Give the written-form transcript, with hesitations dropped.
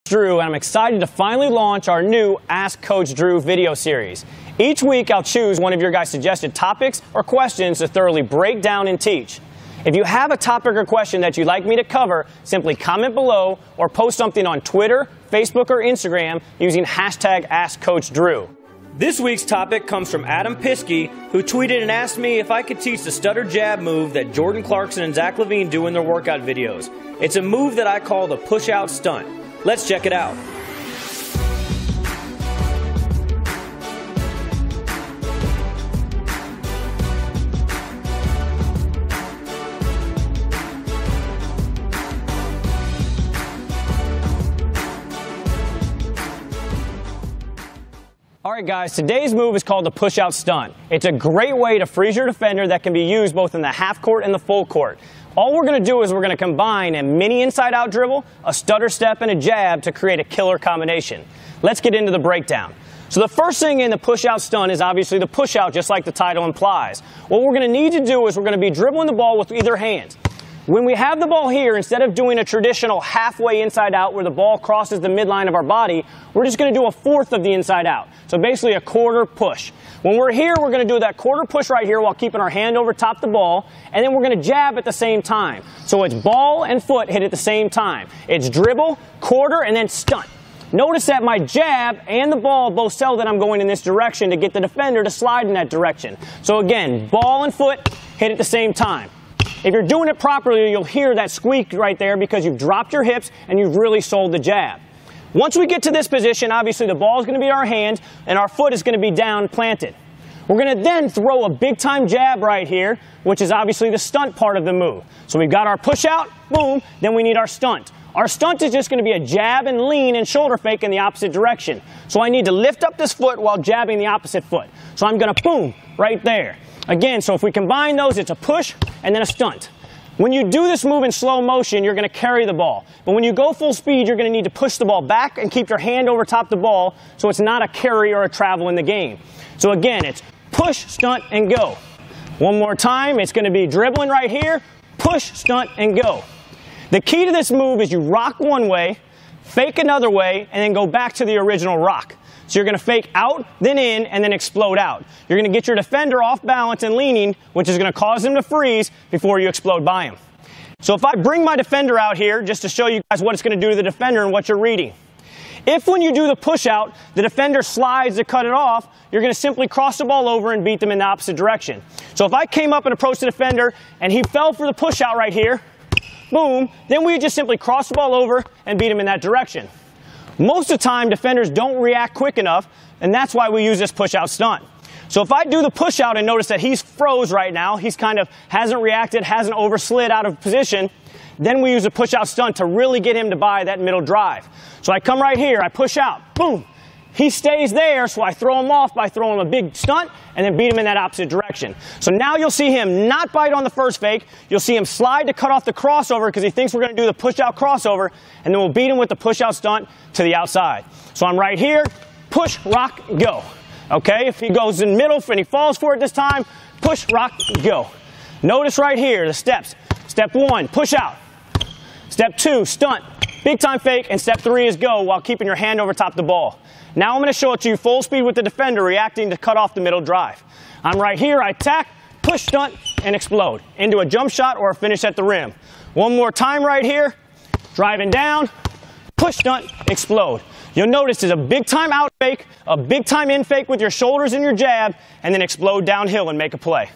Drew, and I'm excited to finally launch our new Ask Coach Drew video series. Each week I'll choose one of your guys' suggested topics or questions to thoroughly break down and teach. If you have a topic or question that you'd like me to cover, simply comment below or post something on Twitter, Facebook, or Instagram using hashtag AskCoachDrew. This week's topic comes from Adam Piskey, who tweeted and asked me if I could teach the stutter jab move that Jordan Clarkson and Zach LaVine do in their workout videos. It's a move that I call the push-out stunt. Let's check it out. Alright guys, today's move is called the push-out stunt. It's a great way to freeze your defender that can be used both in the half court and the full court. All we're going to do is we're going to combine a mini inside-out dribble, a stutter step, and a jab to create a killer combination. Let's get into the breakdown. So the first thing in the push-out stunt is obviously the push-out, just like the title implies. What we're going to need to do is we're going to be dribbling the ball with either hand. When we have the ball here, instead of doing a traditional halfway inside out where the ball crosses the midline of our body, we're just going to do a fourth of the inside out. So basically a quarter push. When we're here, we're going to do that quarter push right here while keeping our hand over top the ball, and then we're going to jab at the same time. So it's ball and foot hit at the same time. It's dribble, quarter, and then stunt. Notice that my jab and the ball both tell that I'm going in this direction to get the defender to slide in that direction. So again, ball and foot hit at the same time. If you're doing it properly, you'll hear that squeak right there because you've dropped your hips and you've really sold the jab. Once we get to this position, obviously the ball is going to be in our hand and our foot is going to be down planted. We're going to then throw a big time jab right here, which is obviously the stunt part of the move. So we've got our push out, boom, then we need our stunt. Our stunt is just going to be a jab and lean and shoulder fake in the opposite direction. So I need to lift up this foot while jabbing the opposite foot. So I'm going to boom right there. Again, so if we combine those, it's a push and then a stunt. When you do this move in slow motion, you're going to carry the ball. But when you go full speed, you're going to need to push the ball back and keep your hand over top the ball so it's not a carry or a travel in the game. So again, it's push, stunt, and go. One more time, it's going to be dribbling right here, push, stunt, and go. The key to this move is you rock one way, fake another way, and then go back to the original rock. So you're going to fake out, then in, and then explode out. You're going to get your defender off balance and leaning, which is going to cause him to freeze before you explode by him. So if I bring my defender out here, just to show you guys what it's going to do to the defender and what you're reading. If when you do the push out, the defender slides to cut it off, you're going to simply cross the ball over and beat them in the opposite direction. So if I came up and approached the defender and he fell for the push out right here, boom, then we just simply cross the ball over and beat him in that direction. Most of the time, defenders don't react quick enough, and that's why we use this push-out stunt. So if I do the push-out and notice that he's froze right now, he's kind of hasn't reacted, hasn't overslid out of position, then we use a push-out stunt to really get him to buy that middle drive. So I come right here, I push out, boom. He stays there, so I throw him off by throwing him a big stunt and then beat him in that opposite direction. So now you'll see him not bite on the first fake. You'll see him slide to cut off the crossover because he thinks we're going to do the push-out crossover, and then we'll beat him with the push-out stunt to the outside. So I'm right here, push, rock, go. Okay, if he goes in the middle and he falls for it this time, push, rock, go. Notice right here the steps. Step 1, push out. Step 2, stunt. Big time fake, and step 3 is go while keeping your hand over top the ball. Now I'm going to show it to you full speed with the defender reacting to cut off the middle drive. I'm right here, I attack, push, stunt, and explode into a jump shot or a finish at the rim. One more time right here, driving down, push, stunt, explode. You'll notice there's a big time out fake, a big time in fake with your shoulders and your jab, and then explode downhill and make a play.